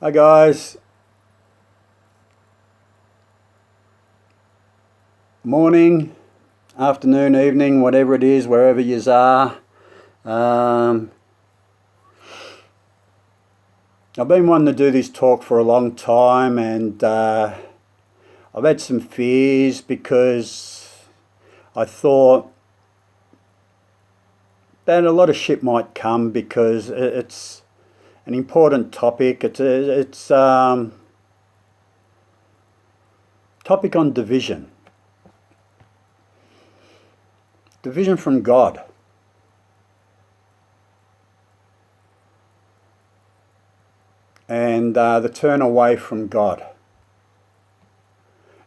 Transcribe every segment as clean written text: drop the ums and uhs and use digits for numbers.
Hi guys, morning, afternoon, evening, whatever it is, wherever yous are. I've been wanting to do this talk for a long time, and I've had some fears because I thought that a lot of shit might come because it's an important topic. It's topic on division. Division from God. And the turn away from God.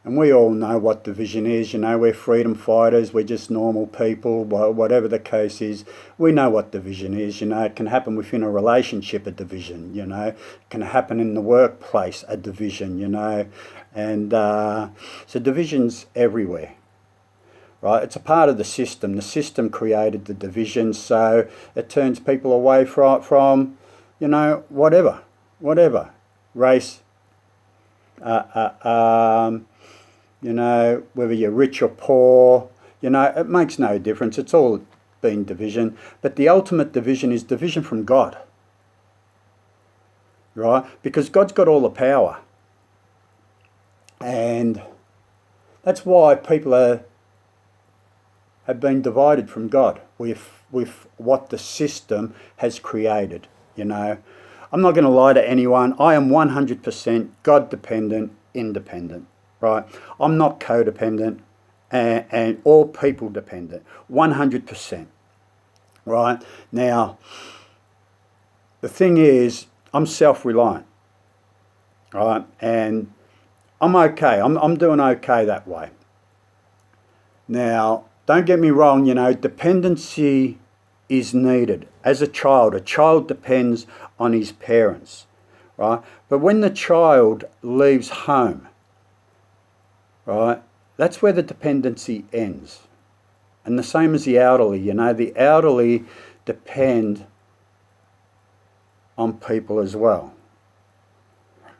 And we all know what division is. You know, we're freedom fighters, we're just normal people, whatever the case is. We know what division is. You know, it can happen within a relationship, a division, you know. It can happen in the workplace, a division, you know. And so division's everywhere. Right? It's a part of the system. The system created the division, so it turns people away from you know, whatever, race, you know, whether you're rich or poor, you know, it makes no difference. It's all been division. But the ultimate division is division from God, right? Because God's got all the power. And that's why people have been divided from God with what the system has created, you know. I'm not going to lie to anyone. I am 100% God-dependent, independent, right? I'm not codependent and all people dependent, 100%, right? Now, the thing is, I'm self-reliant, right? And I'm okay. I'm doing okay that way. Now, don't get me wrong, you know, dependency is needed. As a child depends on his parents, right? But when the child leaves home, right, that's where the dependency ends. And the same as the elderly, you know, the elderly depend on people as well,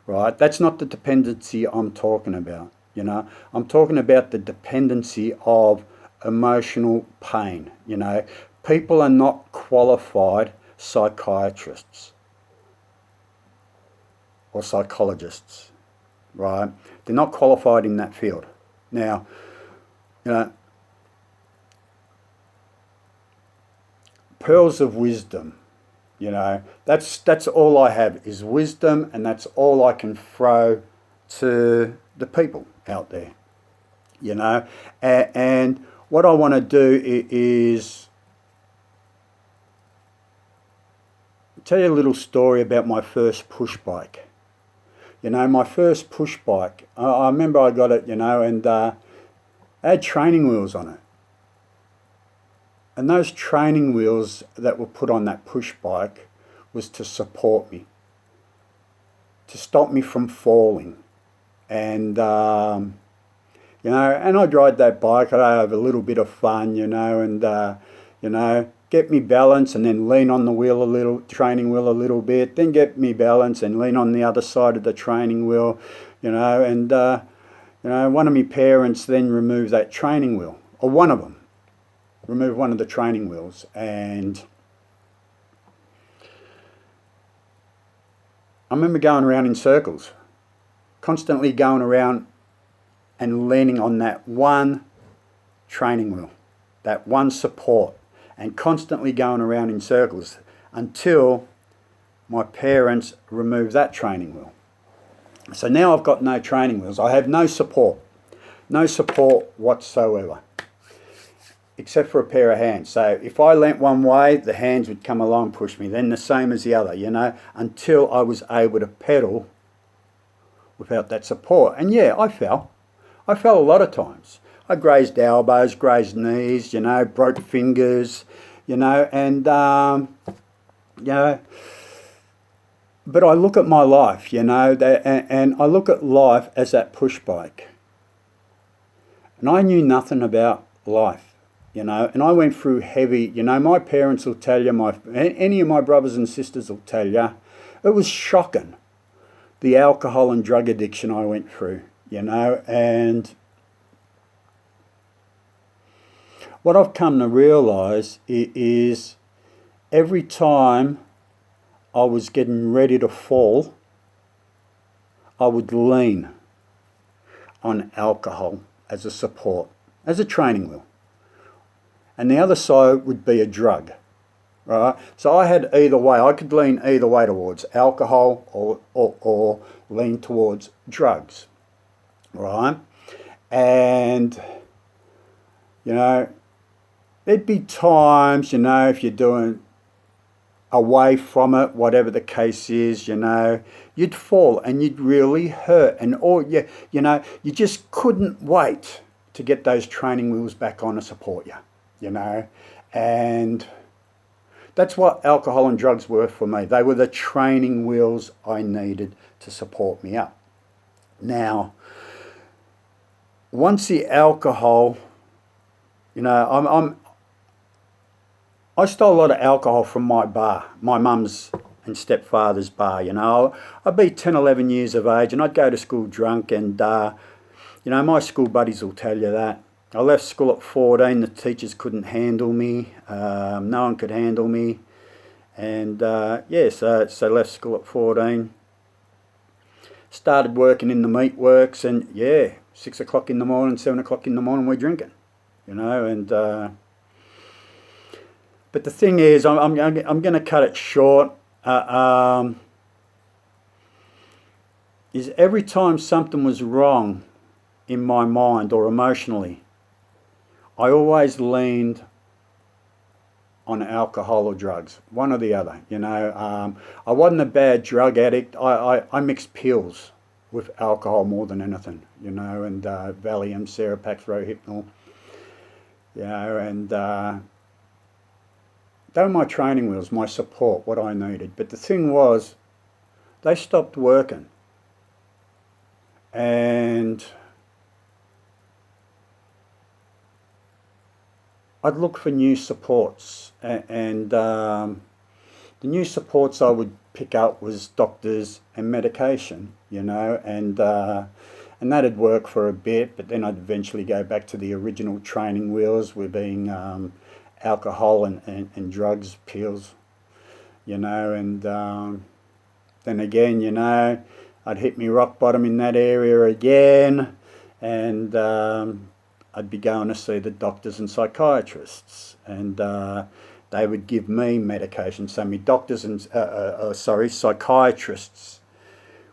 right? That's not the dependency I'm talking about, you know. I'm talking about the dependency of emotional pain, you know. People are not qualified psychiatrists or psychologists, right? They're not qualified in that field. Now, you know, pearls of wisdom, you know, that's all I have is wisdom, and that's all I can throw to the people out there, you know. And what I want to do is tell you a little story about my first push bike. You know, my first push bike, I remember I got it, you know, and I had training wheels on it. And those training wheels that were put on that push bike was to support me, to stop me from falling. And, you know, and I'd ride that bike, I'd have a little bit of fun, you know, and, you know, get me balance and then lean on the wheel a little, training wheel a little bit, then get me balance and lean on the other side of the training wheel, you know, and, you know, one of my parents then removed that training wheel, or one of them, removed one of the training wheels, and I remember going around in circles, constantly going around and leaning on that one training wheel, that one support, and constantly going around in circles until my parents removed that training wheel. So now I've got no training wheels. I have no support whatsoever, except for a pair of hands. So if I leant one way, the hands would come along and push me, then the same as the other, you know, until I was able to pedal without that support. And yeah, I fell a lot of times. I grazed elbows, grazed knees, you know, broke fingers, you know, and, you know, but I look at my life, you know, and I look at life as that push bike. And I knew nothing about life, you know, and I went through heavy, you know, my parents will tell you, any of my brothers and sisters will tell you, it was shocking the alcohol and drug addiction I went through, you know, and what I've come to realise is every time I was getting ready to fall, I would lean on alcohol as a support, as a training wheel. And the other side would be a drug, right? So I had either way. I could lean either way towards alcohol or lean towards drugs, right? And, you know, there'd be times, you know, if you're doing away from it, whatever the case is, you know, you'd fall and you'd really hurt. And you know, you just couldn't wait to get those training wheels back on to support you, you know. And that's what alcohol and drugs were for me. They were the training wheels I needed to support me up. Now, once the alcohol, you know, I stole a lot of alcohol from my bar, my mum's and stepfather's bar, you know. I'd be 10, 11 years of age and I'd go to school drunk and, you know, my school buddies will tell you that. I left school at 14, the teachers couldn't handle me, no one could handle me. And yeah, so left school at 14. Started working in the meatworks and yeah, 6 o'clock in the morning, 7 o'clock in the morning we're drinking, you know, and... But the thing is, I'm going to cut it short, is every time something was wrong in my mind or emotionally, I always leaned on alcohol or drugs, one or the other, you know. I wasn't a bad drug addict. I mixed pills with alcohol more than anything, you know, and Valium, Seropax, Rohypnol, you know, and... they were my training wheels, my support, what I needed. But the thing was, they stopped working. And I'd look for new supports. And the new supports I would pick up was doctors and medication, you know. And that'd work for a bit, but then I'd eventually go back to the original training wheels, with being... alcohol and drugs, pills, you know, and then again, you know, I'd hit me rock bottom in that area again, and I'd be going to see the doctors and psychiatrists, and they would give me medication. So my doctors and, psychiatrists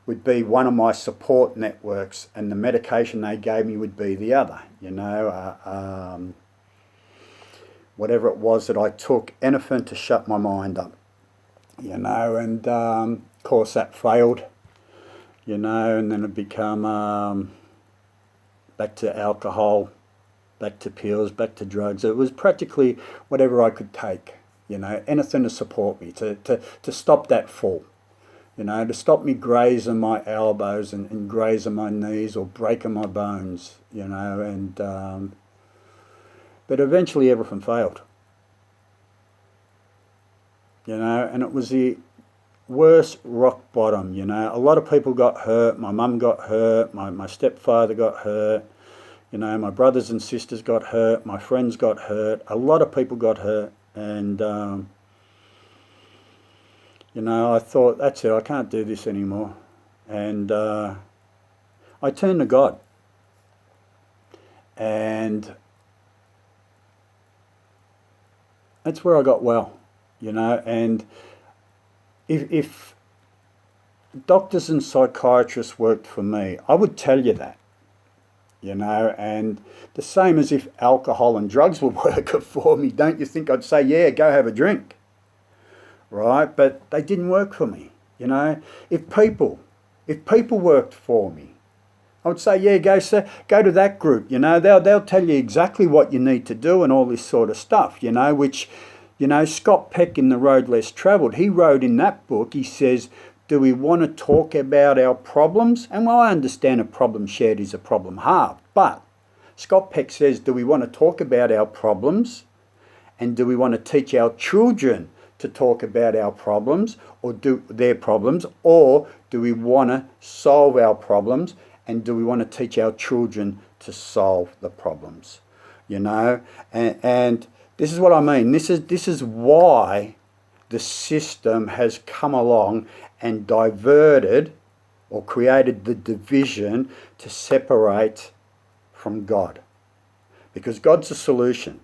would be one of my support networks, and the medication they gave me would be the other, you know, whatever it was that I took, anything to shut my mind up, you know, and of course that failed, you know, and then it became back to alcohol, back to pills, back to drugs. It was practically whatever I could take, you know, anything to support me, to stop that fall, you know, to stop me grazing my elbows and grazing my knees or breaking my bones, you know, and... but eventually everything failed, you know, and it was the worst rock bottom, you know. A lot of people got hurt. My mum got hurt. My stepfather got hurt. You know, my brothers and sisters got hurt. My friends got hurt. A lot of people got hurt. And, you know, I thought, that's it, I can't do this anymore. And I turned to God. And... that's where I got well, you know, and if doctors and psychiatrists worked for me, I would tell you that, you know, and the same as if alcohol and drugs were working for me, don't you think I'd say, yeah, go have a drink, right? But they didn't work for me, you know. If people worked for me, I would say, yeah, go to that group, you know, they'll tell you exactly what you need to do and all this sort of stuff, you know, which, you know, Scott Peck in The Road Less Travelled, he wrote in that book, he says, do we want to talk about our problems? And well, I understand a problem shared is a problem halved, but Scott Peck says, do we want to talk about our problems? And do we want to teach our children to talk about our problems or do their problems, or do we want to solve our problems, and do we want to teach our children to solve the problems? You know, and this is what I mean. This is why the system has come along and diverted or created the division to separate from God. Because God's the solution.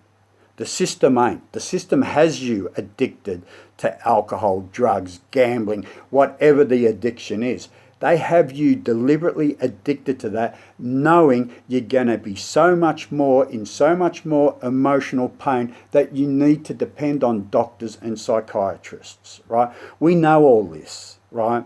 The system ain't. The system has you addicted to alcohol, drugs, gambling, whatever the addiction is. They have you deliberately addicted to that, knowing you're going to be so much more emotional pain that you need to depend on doctors and psychiatrists, right? We know all this, right?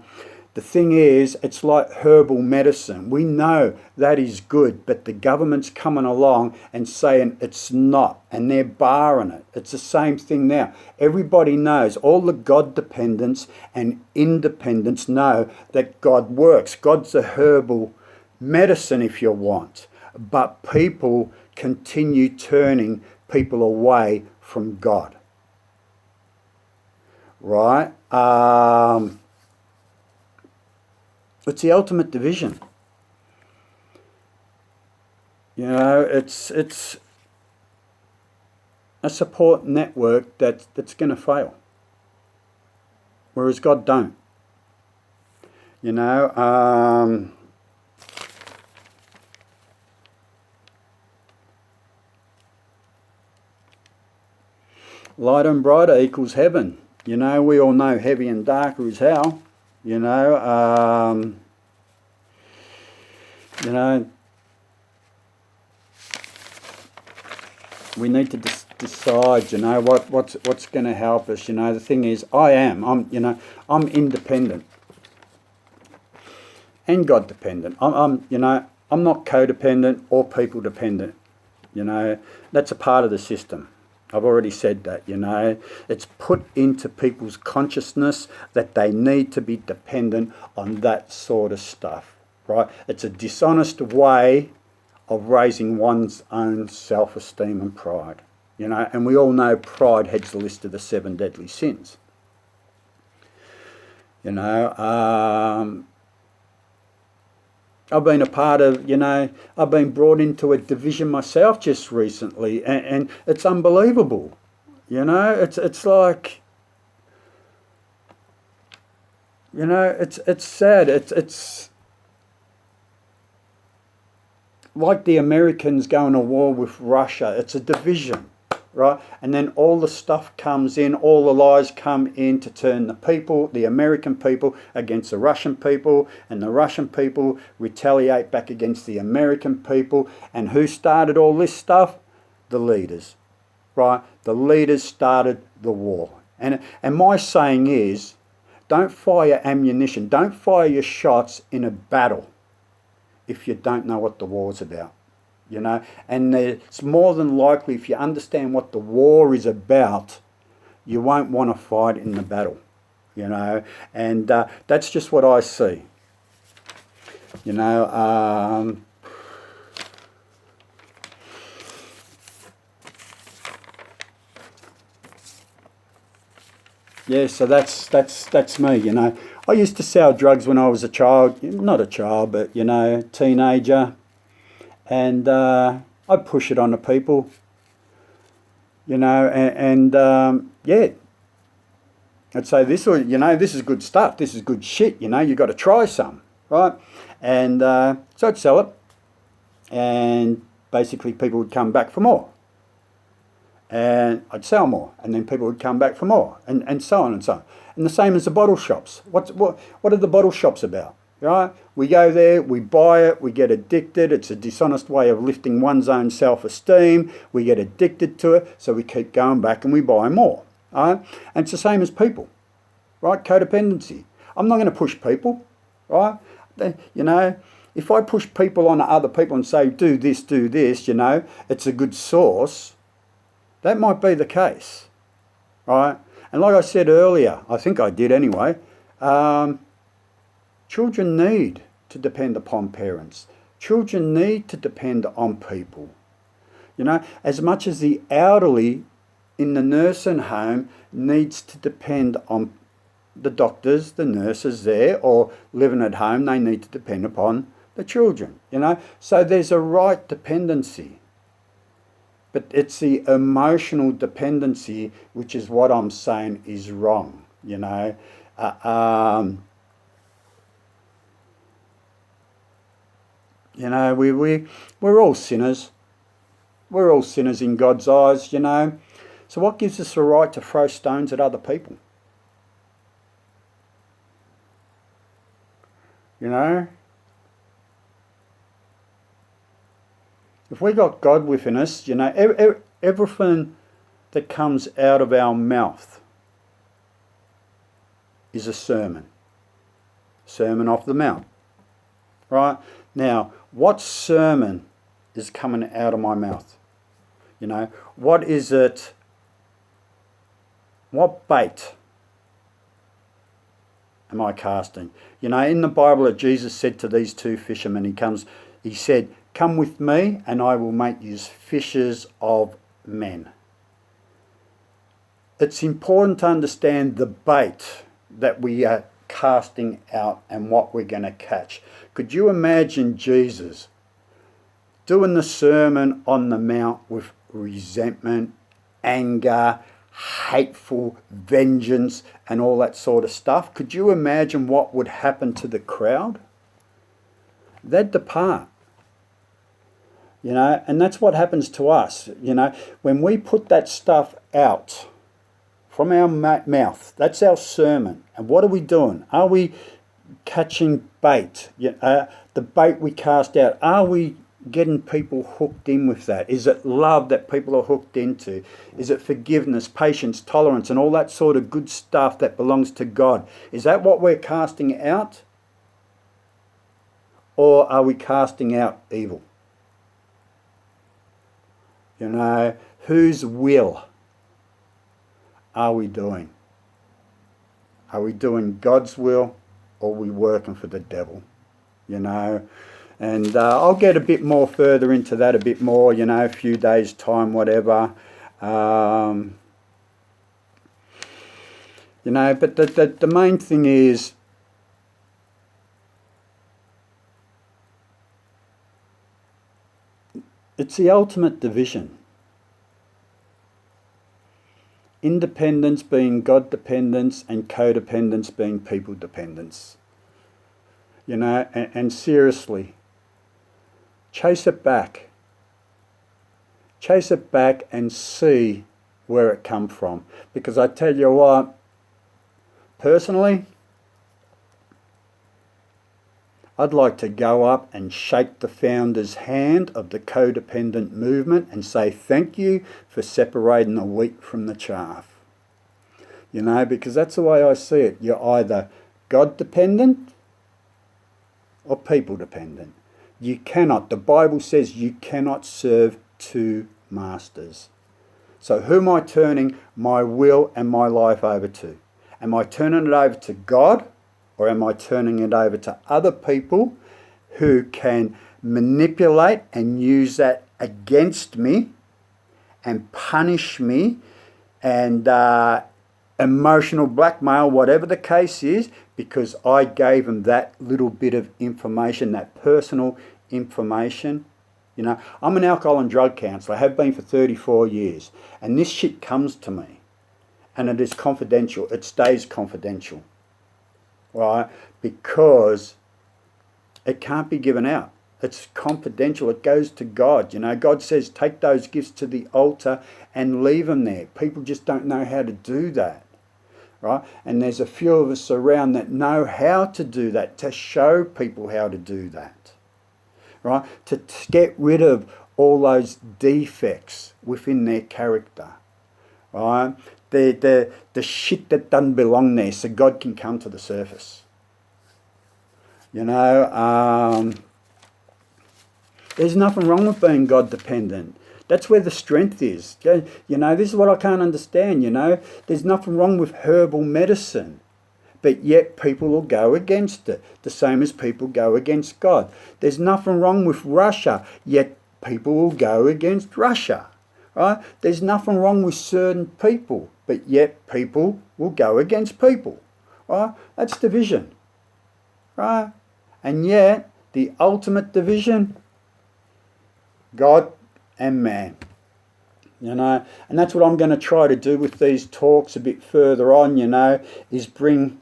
The thing is, it's like herbal medicine. We know that is good, but the government's coming along and saying it's not, and they're barring it. It's the same thing now. Everybody knows, all the God dependents and independents know that God works. God's a herbal medicine, if you want. But people continue turning people away from God. Right? It's the ultimate division. You know, it's a support network that's going to fail, whereas God don't. You know, light and brighter equals heaven. You know, we all know heavy and darker is hell. You know, we need to decide. You know, what's going to help us. You know, the thing is, I'm independent and God dependent. I'm not codependent or people dependent. You know, that's a part of the system. I've already said that, you know. It's put into people's consciousness that they need to be dependent on that sort of stuff, right? It's a dishonest way of raising one's own self-esteem and pride, you know. And we all know pride heads the list of the 7 deadly sins. You know, I've been a part of, you know, I've been brought into a division myself just recently, and it's unbelievable. You know, it's like, you know, it's sad. It's like the Americans going to war with Russia. It's a division, right? And then all the stuff comes in, all the lies come in to turn the people, the American people, against the Russian people, and the Russian people retaliate back against the American people. And who started all this stuff? The leaders, right? The leaders started the war. And my saying is, don't fire ammunition, don't fire your shots in a battle if you don't know what the war's about. You know, and it's more than likely, if you understand what the war is about, you won't want to fight in the battle, you know, and that's just what I see. You know, yeah, so that's me, you know. I used to sell drugs when I was a child, not a child, but, you know, teenager. And I'd push it on to people, you know, and yeah, I'd say this is good stuff, this is good shit, you know, you got to try some, right? And so I'd sell it, and basically people would come back for more, and I'd sell more, and then people would come back for more, and so on and so on. And the same as the bottle shops. What are the bottle shops about? Right? We go there, we buy it, we get addicted. It's a dishonest way of lifting one's own self-esteem. We get addicted to it, so we keep going back and we buy more. Right? And it's the same as people, right? Codependency. I'm not going to push people, right? You know, if I push people on other people and say, do this, you know, it's a good source, that might be the case, right? And like I said earlier, I think I did anyway, children need to depend upon parents. Children need to depend on people. You know, as much as the elderly in the nursing home needs to depend on the doctors, the nurses there, or living at home, they need to depend upon the children, you know. So there's a right dependency. But it's the emotional dependency, which is what I'm saying is wrong, you know. You know, we're all sinners. We're all sinners in God's eyes, you know. So what gives us the right to throw stones at other people? You know? If we got God within us, you know, everything that comes out of our mouth is a sermon. Sermon off the mount. Right? Now, what sermon is coming out of my mouth? You know, what is it? What bait am I casting? You know, in the Bible that Jesus said to these two fishermen, he said, "Come with me and I will make you fishers of men." It's important to understand the bait that we are casting out and what we're going to catch. Could you imagine Jesus doing the Sermon on the Mount with resentment, anger, hateful vengeance and all that sort of stuff? Could you imagine what would happen to the crowd? They'd depart. You know, and that's what happens to us. You know, when we put that stuff out from our mouth, that's our sermon. And what are we doing? Are we catching bait? The bait we cast out, are we getting people hooked in with that? Is it love that people are hooked into? Is it forgiveness, patience, tolerance, and all that sort of good stuff that belongs to God? Is that what we're casting out? Or are we casting out evil? You know, whose will are we doing? Are we doing God's will, or are we working for the devil? You know, and I'll get a bit more further into that a bit more, you know, a few days' time, whatever. You know, but the main thing is, it's the ultimate division. Independence being God dependence and codependence being people dependence. You know, and seriously, chase it back. Chase it back and see where it come from. Because I tell you what, personally, I'd like to go up and shake the founder's hand of the codependent movement and say thank you for separating the wheat from the chaff. You know, because that's the way I see it. You're either God dependent or people dependent. You cannot, the Bible says you cannot serve two masters. So who am I turning my will and my life over to? Am I turning it over to God? Or am I turning it over to other people who can manipulate and use that against me and punish me and emotional blackmail, whatever the case is, because I gave them that little bit of information, that personal information? You know, I'm an alcohol and drug counsellor, I have been for 34 years, and this shit comes to me and it is confidential. It stays confidential. Right? Because it can't be given out. It's confidential. It goes to God. You know, God says take those gifts to the altar and leave them there. People just don't know how to do that. Right? And there's a few of us around that know how to do that, to show people how to do that. Right? To get rid of all those defects within their character. Right? The shit that doesn't belong there, so God can come to the surface. You know, there's nothing wrong with being God dependent. That's where the strength is. You know, this is what I can't understand, you know. There's nothing wrong with herbal medicine, but yet people will go against it, the same as people go against God. There's nothing wrong with Russia, yet people will go against Russia. right? There's nothing wrong with certain people, but yet people will go against people, right? That's division, right? And yet the ultimate division, God and man. You know, and that's what I'm going to try to do with these talks a bit further on, you know, is bring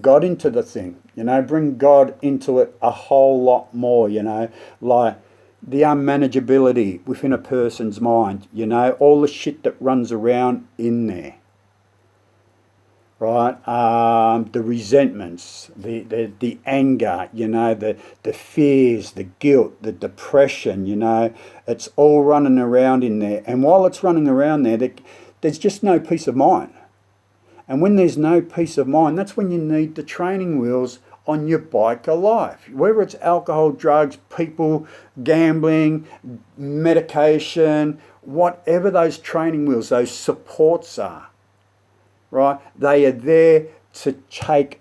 God into the thing, you know, bring God into it a whole lot more, you know, like the unmanageability within a person's mind, you know, all the shit that runs around in there, right? The resentments, the anger, you know, the fears, the guilt, the depression, you know, it's all running around in there. And while it's running around there, there's just no peace of mind. And when there's no peace of mind, that's when you need the training wheels on your bike of life. Whether it's alcohol, drugs, people, gambling, medication, whatever those training wheels, those supports are, right? They are there to take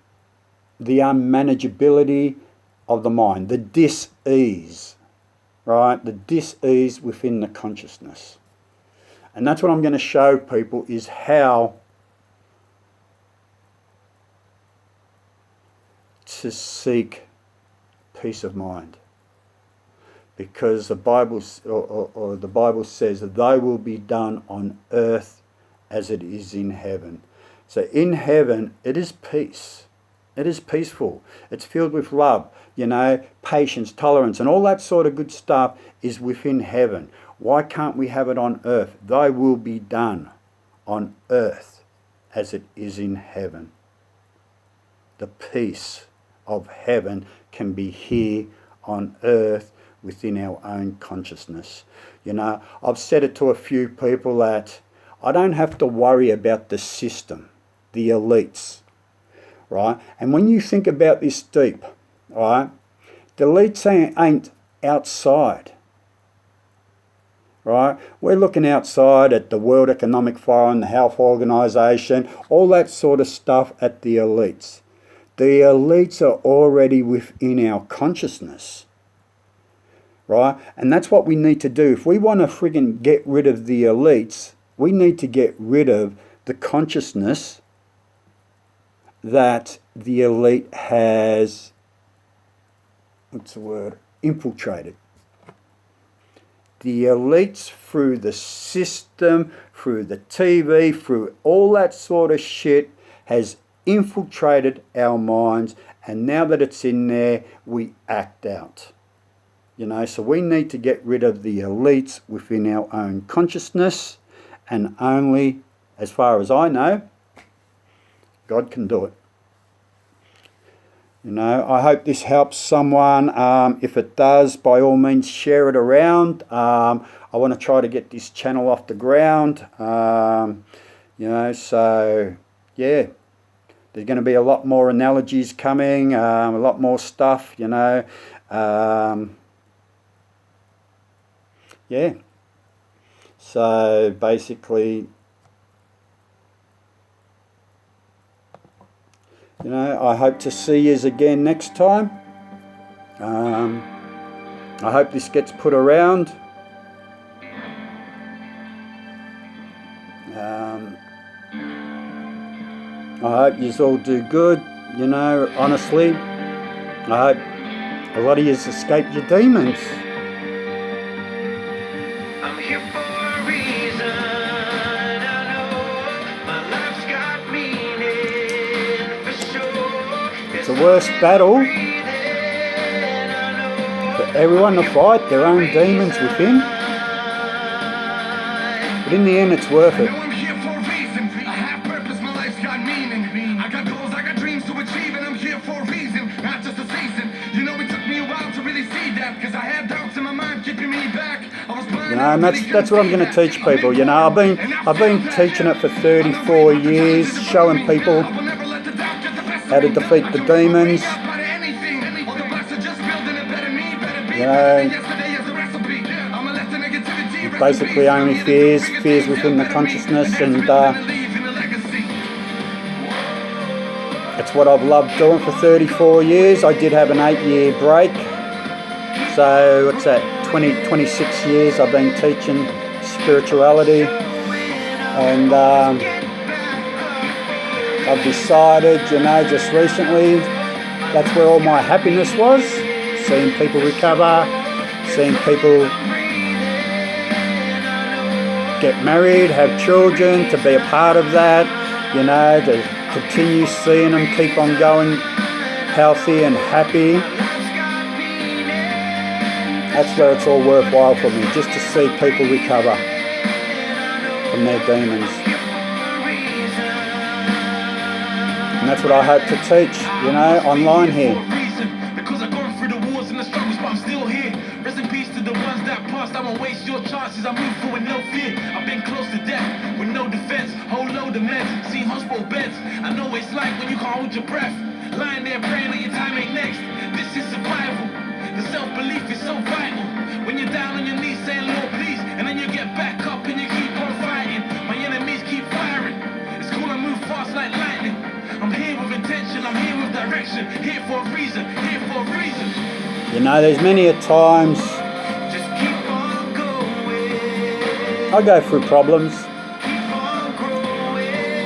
the unmanageability of the mind, the dis-ease, right? The dis-ease within the consciousness. And that's what I'm going to show people, is how to seek peace of mind, because the Bible or the Bible says that they will be done on earth as it is in heaven. So in heaven it is peace, it is peaceful, it's filled with love, you know, patience, tolerance, and all that sort of good stuff is within heaven. Why can't we have it on earth? Thy will be done on earth as it is in heaven. The peace of heaven can be here on earth within our own consciousness. You know, I've said it to a few people that I don't have to worry about the system, the elites, right? And when you think about this deep, right, the elites ain't outside, right? We're looking outside at the World Economic Forum, the Health Organization, all that sort of stuff at the elites. The elites are already within our consciousness, right? And that's what we need to do. If we want to friggin' get rid of the elites, we need to get rid of the consciousness that the elite has, infiltrated. The elites, through the system, through the TV, through all that sort of shit, has infiltrated our minds, and now that it's in there, we act out. You know, so we need to get rid of the elites within our own consciousness, and only, as far as I know, God can do it. You know, I hope this helps someone. If it does, by all means, share it around. I want to try to get this channel off the ground. You know, so yeah. There's going to be a lot more analogies coming, a lot more stuff, you know. Yeah. So basically, you know, I hope to see yous again next time. I hope this gets put around. I hope yous all do good, you know, honestly. I hope a lot of yous escape your demons. I'm here for a reason. I know my life's got meaning for sure. It's the worst battle for everyone to fight their own demons within. But in the end, it's worth it. You know, and that's what I'm going to teach people. You know, I've been teaching it for 34 years, showing people how to defeat the demons. You know, basically only fears within the consciousness, and that's what I've loved doing for 34 years. I did have an 8-year break, so what's that? 26 years I've been teaching spirituality, and I've decided, you know, just recently, that's where all my happiness was, seeing people recover, seeing people get married, have children, to be a part of that, you know, to continue seeing them keep on going healthy and happy. That's where it's all worthwhile for me, just to see people recover from their demons. And that's what I hope to teach, you know, online here. Because I've gone through the wars and the struggles, but I'm still here. Rest in peace to the ones that passed. I won't waste your chances. I move forward, no fear. I've been close to death with no defense. Whole load of meds, seen hospital beds. I know what it's like when you can't hold your breath. Lying there praying that your time ain't next. This is survival. The self-belief is so vital. When you're down on your knees saying, Lord, please, and then you get back up and you keep on fighting. My enemies keep firing. It's cool, I move fast like lightning. I'm here with intention, I'm here with direction. Here for a reason, here for a reason. You know, there's many a times Just keep on going. I go through problems,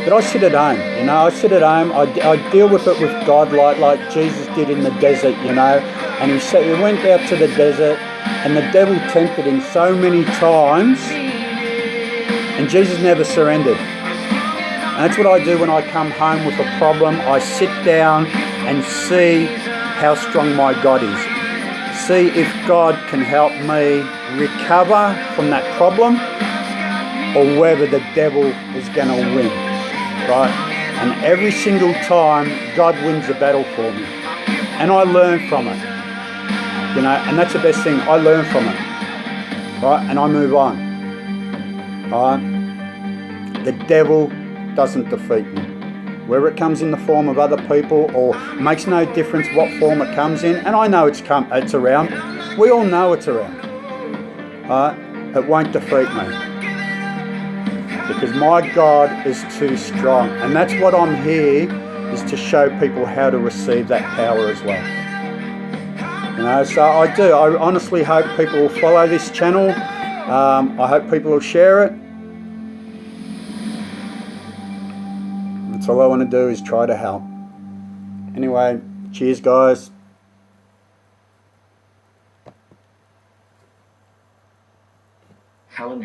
but I sit at home, you know, I sit at home, I deal with it with God like Jesus did in the desert, you know, and he went out to the desert and the devil tempted him so many times and Jesus never surrendered. And that's what I do when I come home with a problem. I sit down and see how strong my God is. See if God can help me recover from that problem or whether the devil is going to win, right? And every single time, God wins the battle for me. And I learn from it, you know, and that's the best thing. I learn from it, right? And I move on, right? The devil doesn't defeat me. Whether it comes in the form of other people or makes no difference what form it comes in, and I know it's around. We all know it's around. It won't defeat me because my God is too strong, and that's what I'm here is to show people how to receive that power as well. You know, so I honestly hope people will follow this channel. I hope people will share it. That's all I want to do is try to help. Anyway, cheers guys. Helen